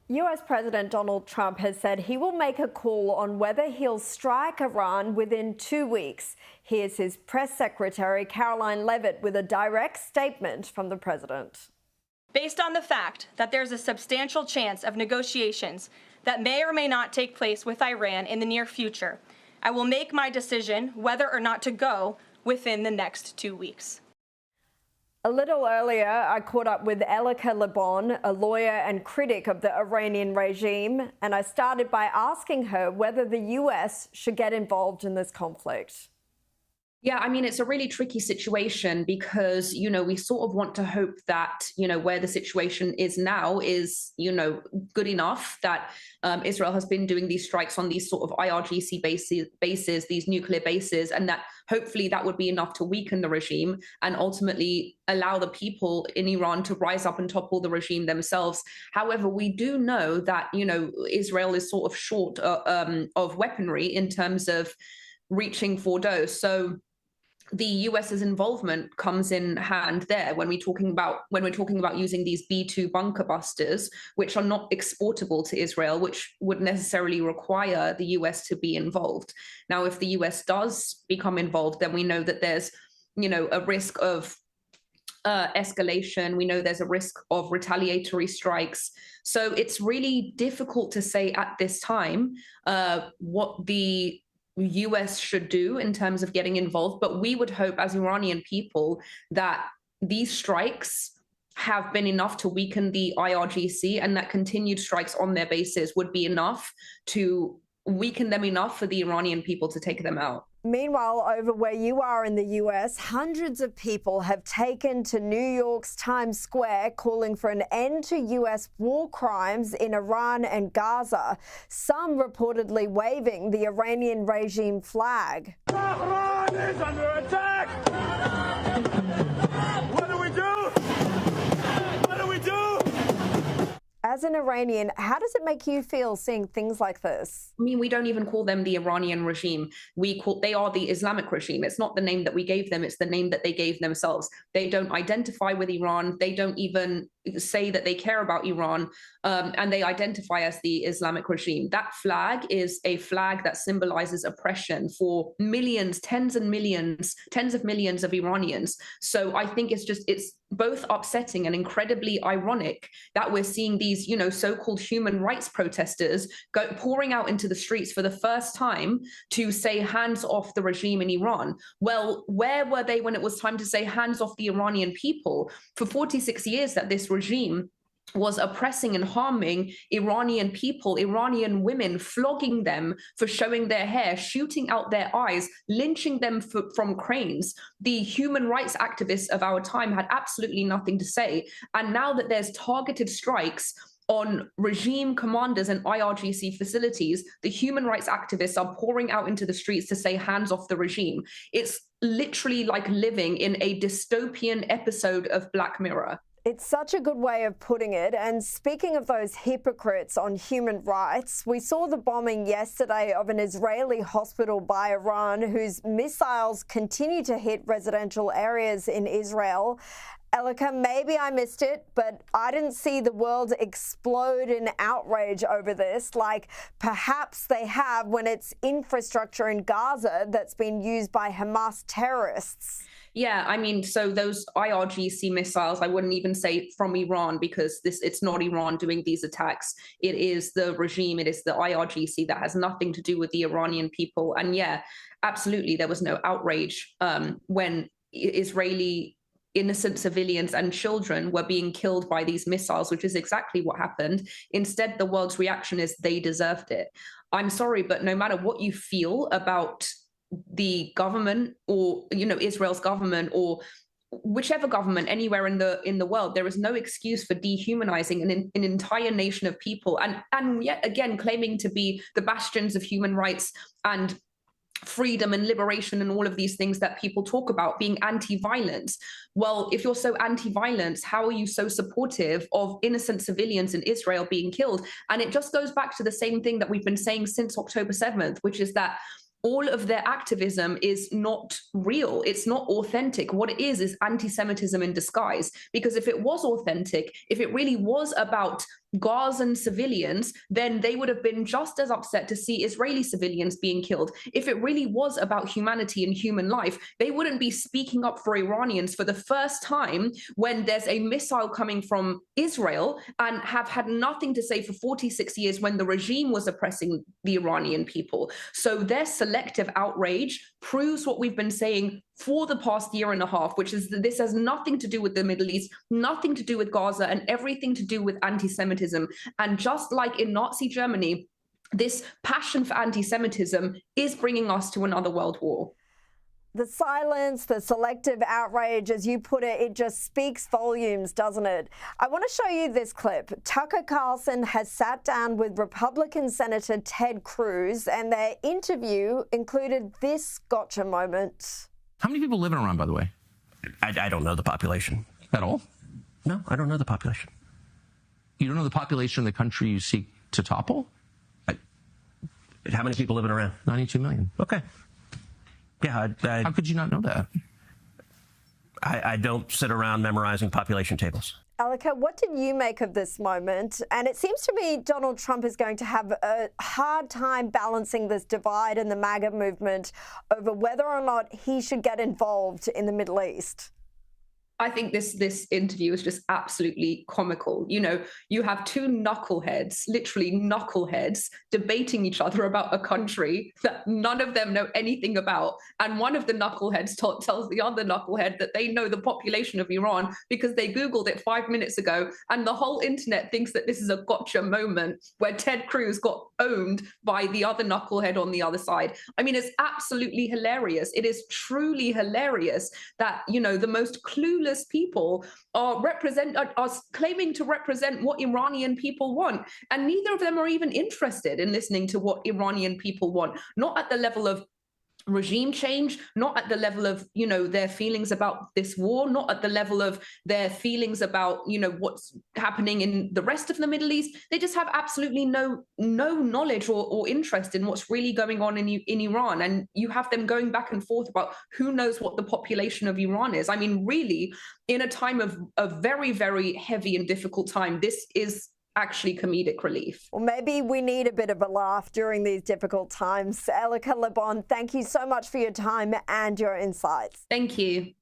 US President Donald Trump has said he will make a call on whether he'll strike Iran within 2 weeks. Here's his press secretary, Caroline Leavitt, with a direct statement from the president. Based on the fact that there's a substantial chance of negotiations that may or may not take place with Iran in the near future, I will make my decision whether or not to go within the next 2 weeks. A little earlier, I caught up with Elika Lebon, a lawyer and critic of the Iranian regime, and I started by asking her whether the US should get involved in this conflict. Yeah, I mean, it's a really tricky situation because, we sort of want to hope that, where the situation is now is, good enough that Israel has been doing these strikes on these sort of IRGC bases, these nuclear bases, and that hopefully that would be enough to weaken the regime and ultimately allow the people in Iran to rise up and topple the regime themselves. However, we do know that, Israel is sort of short of weaponry in terms of reaching Fordow. So the US's involvement comes in hand there when we're talking about using these B-2 bunker busters, which are not exportable to Israel, which would necessarily require the US to be involved. Now, if the US does become involved, then we know that there's, a risk of escalation. We know there's a risk of retaliatory strikes. So it's really difficult to say at this time what the US should do in terms of getting involved. But we would hope as Iranian people that these strikes have been enough to weaken the IRGC and that continued strikes on their bases would be enough to weaken them enough for the Iranian people to take them out. Meanwhile, over where you are in the US, hundreds of people have taken to New York's Times Square calling for an end to US war crimes in Iran and Gaza, some reportedly waving the Iranian regime flag. Iran is under attack! What do we do? What do we do? As an Iranian, how does it make you feel seeing things like this? I mean, we don't even call them the Iranian regime. They are the Islamic regime. It's not the name that we gave them. It's the name that they gave themselves. They don't identify with Iran. They don't even say that they care about Iran, and they identify as the Islamic regime. That flag is a flag that symbolizes oppression for millions, tens of millions of Iranians. So I think it's both upsetting and incredibly ironic that we're seeing these, so-called human rights protesters pouring out into the streets for the first time to say hands off the regime in Iran. Well, where were they when it was time to say hands off the Iranian people? For 46 years that this regime was oppressing and harming Iranian people, Iranian women, flogging them for showing their hair, shooting out their eyes, lynching them from cranes. The human rights activists of our time had absolutely nothing to say. And now that there's targeted strikes on regime commanders and IRGC facilities, the human rights activists are pouring out into the streets to say hands off the regime. It's literally like living in a dystopian episode of Black Mirror. It's such a good way of putting it. And speaking of those hypocrites on human rights, we saw the bombing yesterday of an Israeli hospital by Iran whose missiles continue to hit residential areas in Israel. Elika, maybe I missed it, but I didn't see the world explode in outrage over this, like perhaps they have when it's infrastructure in Gaza that's been used by Hamas terrorists. Yeah, I mean, so those IRGC missiles, I wouldn't even say from Iran because it's not Iran doing these attacks. It is the regime, it is the IRGC that has nothing to do with the Iranian people. And yeah, absolutely, there was no outrage when Israeli innocent civilians and children were being killed by these missiles, which is exactly what happened. Instead, the world's reaction is they deserved it. I'm sorry, but no matter what you feel about the government or, Israel's government or whichever government anywhere in the world, there is no excuse for dehumanizing an entire nation of people and yet again claiming to be the bastions of human rights and freedom and liberation and all of these things that people talk about, being anti-violence. Well, if you're so anti-violence, how are you so supportive of innocent civilians in Israel being killed? And it just goes back to the same thing that we've been saying since October 7th, which is that all of their activism is not real. It's not authentic. What it is anti-Semitism in disguise. Because if it was authentic, if it really was about Gazan civilians, then they would have been just as upset to see Israeli civilians being killed. If it really was about humanity and human life, they wouldn't be speaking up for Iranians for the first time when there's a missile coming from Israel, and have had nothing to say for 46 years when the regime was oppressing the Iranian people. So their selective outrage proves what we've been saying for the past year and a half, which is that this has nothing to do with the Middle East, nothing to do with Gaza, and everything to do with anti-Semitism. And just like in Nazi Germany, this passion for anti-Semitism is bringing us to another world war. The silence, the selective outrage, as you put it, it just speaks volumes, doesn't it? I want to show you this clip. Tucker Carlson has sat down with Republican Senator Ted Cruz, and their interview included this gotcha moment. How many people live in Iran, by the way? I don't know the population. At all? No, I don't know the population. You don't know the population of the country you seek to topple? How many people live in Iran? 92 million. Okay. Yeah, How could you not know that? I don't sit around memorizing population tables. Alika, what did you make of this moment? And it seems to me Donald Trump is going to have a hard time balancing this divide in the MAGA movement over whether or not he should get involved in the Middle East. I think this interview is just absolutely comical. You know, you have two knuckleheads, literally knuckleheads, debating each other about a country that none of them know anything about. And one of the knuckleheads tells the other knucklehead that they know the population of Iran because they Googled it 5 minutes ago. And the whole internet thinks that this is a gotcha moment where Ted Cruz got owned by the other knucklehead on the other side. I mean, it's absolutely hilarious. It is truly hilarious that, you know, the most clueless people are claiming to represent what Iranian people want, and neither of them are even interested in listening to what Iranian people want, not at the level of regime change, not at the level of, you know, their feelings about this war, not at the level of their feelings about, you know, what's happening in the rest of the Middle East. They just have absolutely no knowledge or interest in what's really going on in Iran. And you have them going back and forth about who knows what the population of Iran is. I mean, really, in a time of a very, very heavy and difficult time, this is actually comedic relief. Well, maybe we need a bit of a laugh during these difficult times. Alika Le Bon, thank you so much for your time and your insights. Thank you.